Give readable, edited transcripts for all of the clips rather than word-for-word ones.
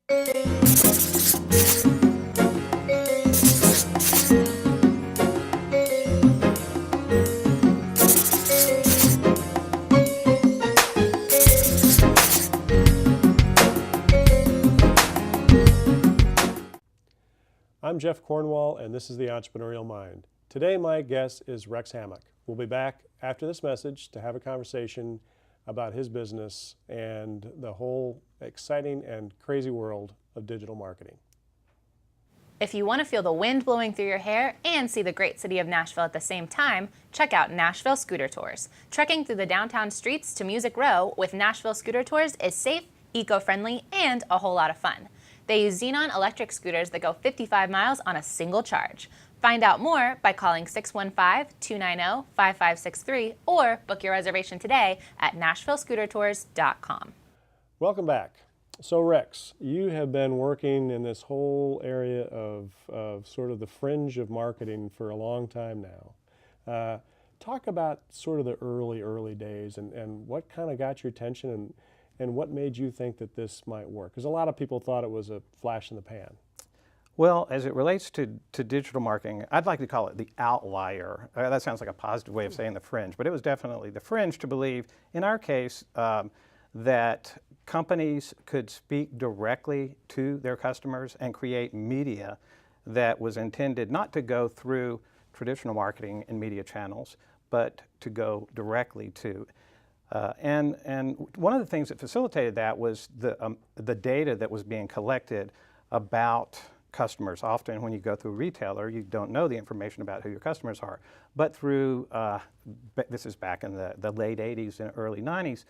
I'm Jeff Cornwall, and this is the Entrepreneurial Mind. Today, my guest is Rex Hammock. We'll be back after this message to have a conversation about his business and the whole exciting and crazy world of digital marketing. If you want to feel the wind blowing through your hair and see the great city of Nashville at the same time, check out Nashville Scooter Tours. Trekking through the downtown streets to Music Row with Nashville Scooter Tours is safe, eco-friendly, and a whole lot of fun. They use Xenon electric scooters that go 55 miles on a single charge. Find out more by calling 615-290-5563 or book your reservation today at nashvillescootertours.com. Welcome back. So Rex, you have been working in this whole area of sort of the fringe of marketing for a long time now. Talk about sort of the early days and what kind of got your attention and what made you think that this might work? Because a lot of people thought it was a flash in the pan. Well, as it relates to digital marketing, I'd like to call it the outlier. That sounds like a positive way of saying the fringe, but it was definitely the fringe to believe, in our case, that companies could speak directly to their customers and create media that was intended not to go through traditional marketing and media channels, but to go directly to. And one of the things that facilitated that was the data that was being collected about customers. Often when you go through a retailer, you don't know the information about who your customers are. But through, this is back in the late 80s and early 90s,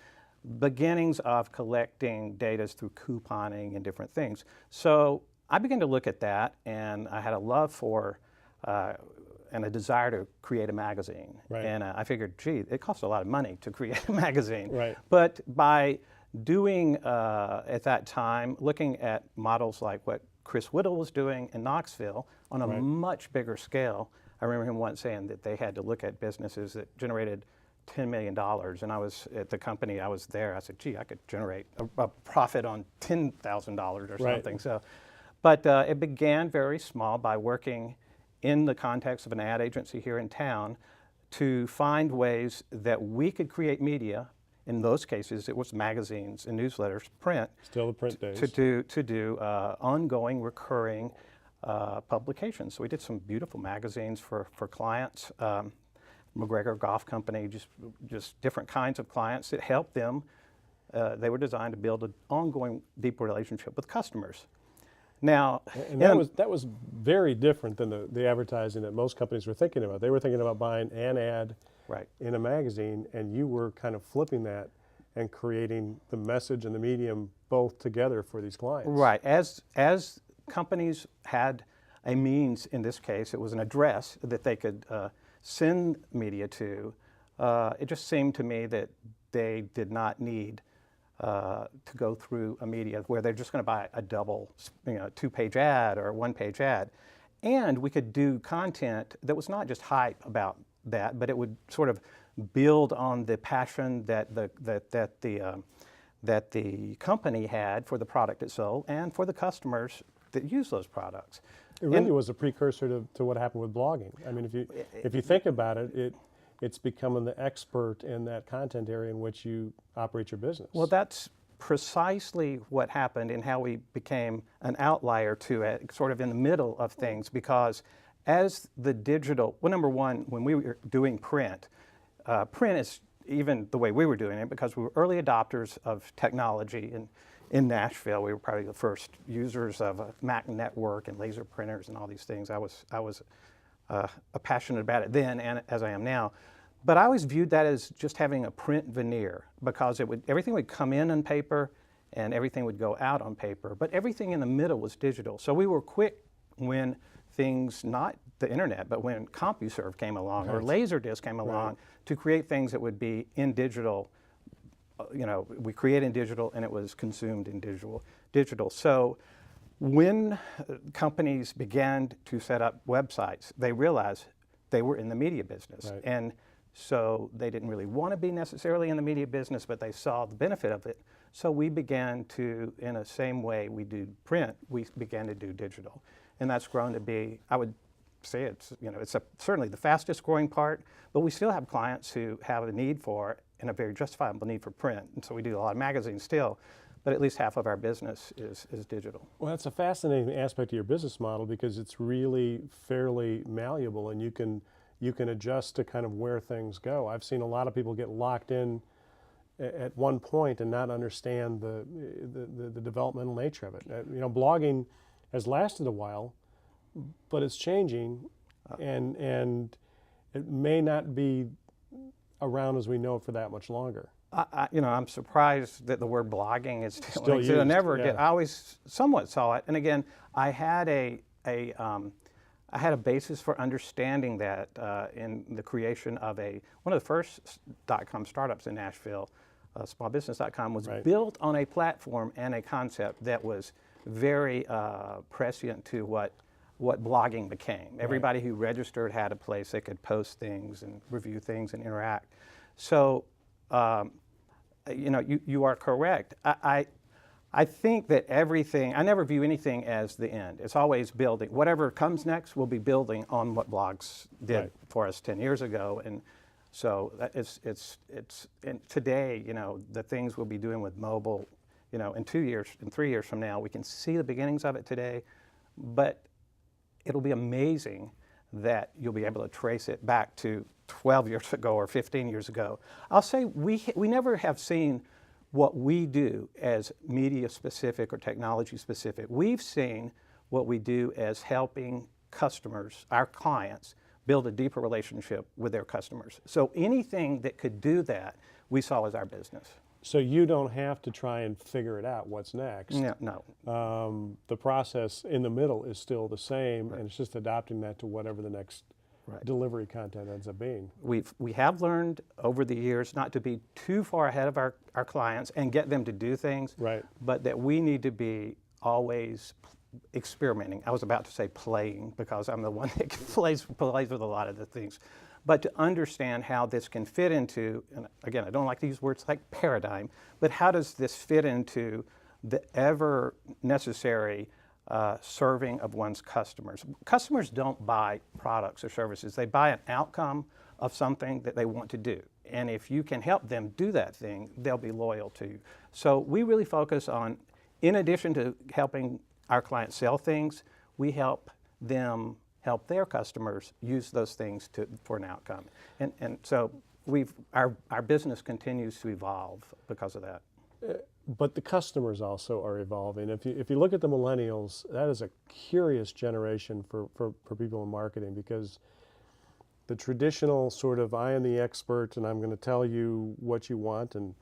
beginnings of collecting data through couponing and different things. So I began to look at that, and I had a love for and a desire to create a magazine. Right. And I figured, gee, it costs a lot of money to create a magazine. Right. But by doing, at that time, looking at models like what Chris Whittle was doing in Knoxville on a much bigger scale, I remember him once saying that they had to look at businesses that generated $10 million. And I was at the company, I was there, I said, gee, I could generate a profit on $10,000 or something. So, but it began very small by working in the context of an ad agency here in town to find ways that we could create media. In those cases, it was magazines and newsletters, print. Still the print days. To do ongoing, recurring publications. So we did some beautiful magazines for clients. McGregor Golf Company, just different kinds of clients that helped them. They were designed to build an ongoing, deep relationship with customers. Now, and that was very different than the advertising that most companies were thinking about. They were thinking about buying an ad in a magazine, and you were kind of flipping that and creating the message and the medium both together for these clients. Right. As companies had a means, in this case, it was an address that they could send media to, it just seemed to me that they did not need to go through a media where they're just going to buy a double, two-page ad or one-page ad. And we could do content that was not just hype about that, but it would sort of build on the passion that the company had for the product it sold and for the customers that use those products. It really was a precursor to what happened with blogging. I mean, if you think about it, it's becoming the expert in that content area in which you operate your business. Well, that's precisely what happened and how we became an outlier to it, sort of in the middle of things, because as the digital, well, number one, when we were doing print, print is even the way we were doing it because we were early adopters of technology in Nashville. We were probably the first users of a Mac network and laser printers and all these things. I was passionate about it then, and as I am now. But I always viewed that as just having a print veneer because everything would come in on paper and everything would go out on paper, but everything in the middle was digital. So we were quick when things, not the internet, but when CompuServe came along or Laserdisc came along to create things that would be in digital. We create in digital and it was consumed in digital. So when companies began to set up websites, they realized they were in the media business. Right. And so they didn't really want to be necessarily in the media business, but they saw the benefit of it. So we began to, in the same way we do print, we began to do digital. And that's grown to be, I would say it's, certainly the fastest growing part, but we still have clients who have a need for, and a very justifiable need for print. And so we do a lot of magazines still, but at least half of our business is digital. Well, that's a fascinating aspect of your business model because it's really fairly malleable and you can adjust to kind of where things go. I've seen a lot of people get locked in at one point and not understand the developmental nature of it. Blogging has lasted a while, but it's changing, and it may not be around as we know it for that much longer. I'm surprised that the word blogging is still used. I always somewhat saw it, and again, I had a basis for understanding that in the creation of one of the first .com startups in Nashville. Smallbusiness.com was built on a platform and a concept that was very prescient to what blogging became. Everybody who registered had a place they could post things and review things and interact. So, you are correct. I think that I never view anything as the end. It's always building. Whatever comes next will be building on what blogs did for us 10 years ago. And so and today, the things we'll be doing with mobile, in 2 years, in 3 years from now, we can see the beginnings of it today, but it'll be amazing that you'll be able to trace it back to 12 years ago or 15 years ago. I'll say we never have seen what we do as media specific or technology specific. We've seen what we do as helping customers, our clients, build a deeper relationship with their customers. So anything that could do that, we saw as our business. So you don't have to try and figure it out what's next. No. The process in the middle is still the same, and it's just adapting that to whatever the next delivery content ends up being. We have learned over the years not to be too far ahead of our clients and get them to do things, but that we need to be always experimenting. I was about to say playing because I'm the one that plays with a lot of the things. But to understand how this can fit into, and again, I don't like to use words like paradigm, but how does this fit into the ever necessary serving of one's customers? Customers don't buy products or services. They buy an outcome of something that they want to do. And if you can help them do that thing, they'll be loyal to you. So we really focus on, in addition to helping our clients sell things, we help them help their customers use those things for an outcome. And so our business continues to evolve because of that. But the customers also are evolving. If you look at the millennials, that is a curious generation for people in marketing, because the traditional sort of I am the expert and I'm going to tell you what you want, and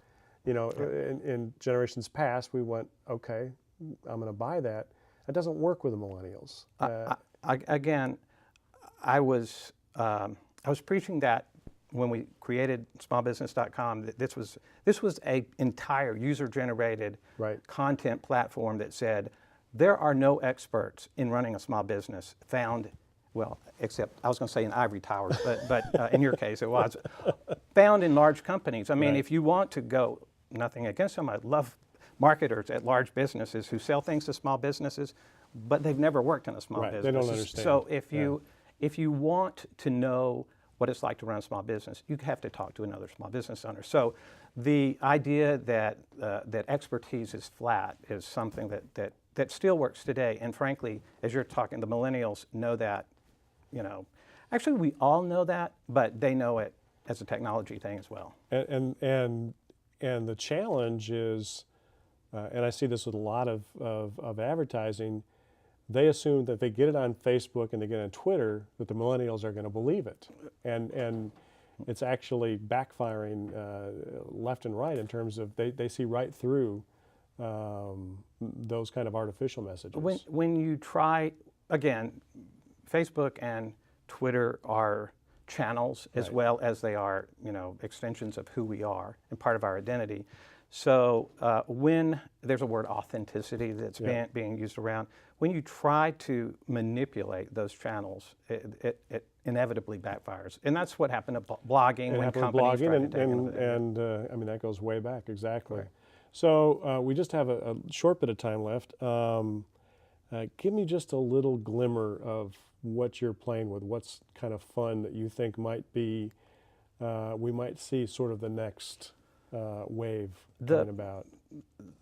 in generations past we went, okay, I'm going to buy that. That doesn't work with the millennials. Again, I was preaching that when we created smallbusiness.com, that this was a entire user-generated content platform that said there are no experts in running a small business found, well, except I was going to say in ivory towers, but in your case it was, found in large companies. I mean, if you want to go, nothing against them, I love marketers at large businesses who sell things to small businesses, but they've never worked in a small business. They don't understand. So if you want to know what it's like to run a small business, you have to talk to another small business owner. So the idea that expertise is flat is something that still works today. And frankly, as you're talking, the millennials know that. Actually we all know that, but they know it as a technology thing as well. And the challenge is, and I see this with a lot of advertising, they assume that they get it on Facebook and they get it on Twitter, that the millennials are going to believe it. And it's actually backfiring left and right in terms of they see right through those kind of artificial messages. When you try, again, Facebook and Twitter are channels as well as they are, extensions of who we are and part of our identity. So when there's a word authenticity that's being used around, when you try to manipulate those channels, it inevitably backfires. And that's what happened to blogging when companies tried to take and I mean, that goes way back, exactly. So we just have a short bit of time left. Give me just a little glimmer of what you're playing with. What's kind of fun that you think might be, we might see sort of the next wave coming about?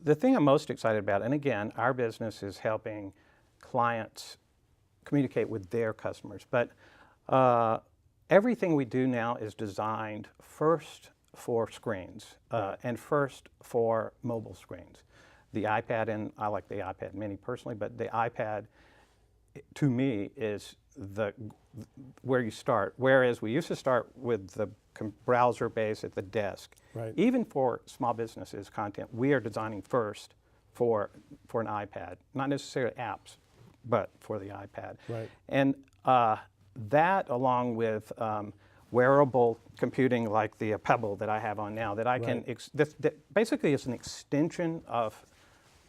The thing I'm most excited about, and again, our business is helping clients communicate with their customers, but everything we do now is designed first for screens and first for mobile screens. The iPad, and I like the iPad mini personally, but the iPad to me is where you start. Whereas we used to start with the browser base at the desk. Right. Even for small businesses content, we are designing first for an iPad, not necessarily apps, but for the iPad. Right. And that, along with wearable computing like the Pebble that I have on now, that I can, that basically is an extension of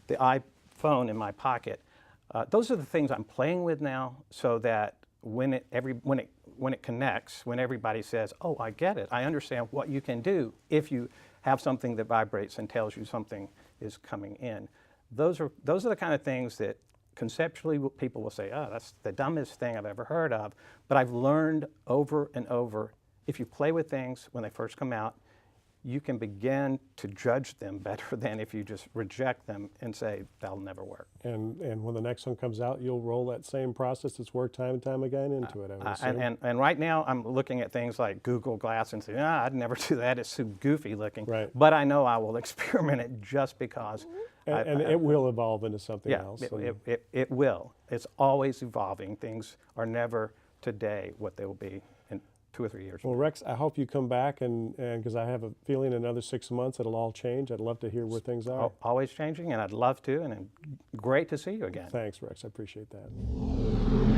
the iPhone in my pocket. Those are the things I'm playing with now, so that when it connects, when everybody says, "Oh, I get it. I understand what you can do if you have something that vibrates and tells you something is coming in." Those are the kind of things that conceptually people will say, "Oh, that's the dumbest thing I've ever heard of." But I've learned over and over, if you play with things when they first come out, you can begin to judge them better than if you just reject them and say, "That'll never work." And when the next one comes out, you'll roll that same process that's worked time and time again into it, I would assume. And right now, I'm looking at things like Google Glass and saying, I'd never do that. It's too goofy looking. Right. But I know I will experiment it just because. And it will evolve into something else. It will. It's always evolving. Things are never today what they will be in 2 or 3 years. Well, Rex, I hope you come back, and because I have a feeling in another 6 months it'll all change. I'd love to hear where things are. Always changing, and I'd love to, and great to see you again. Thanks, Rex. I appreciate that.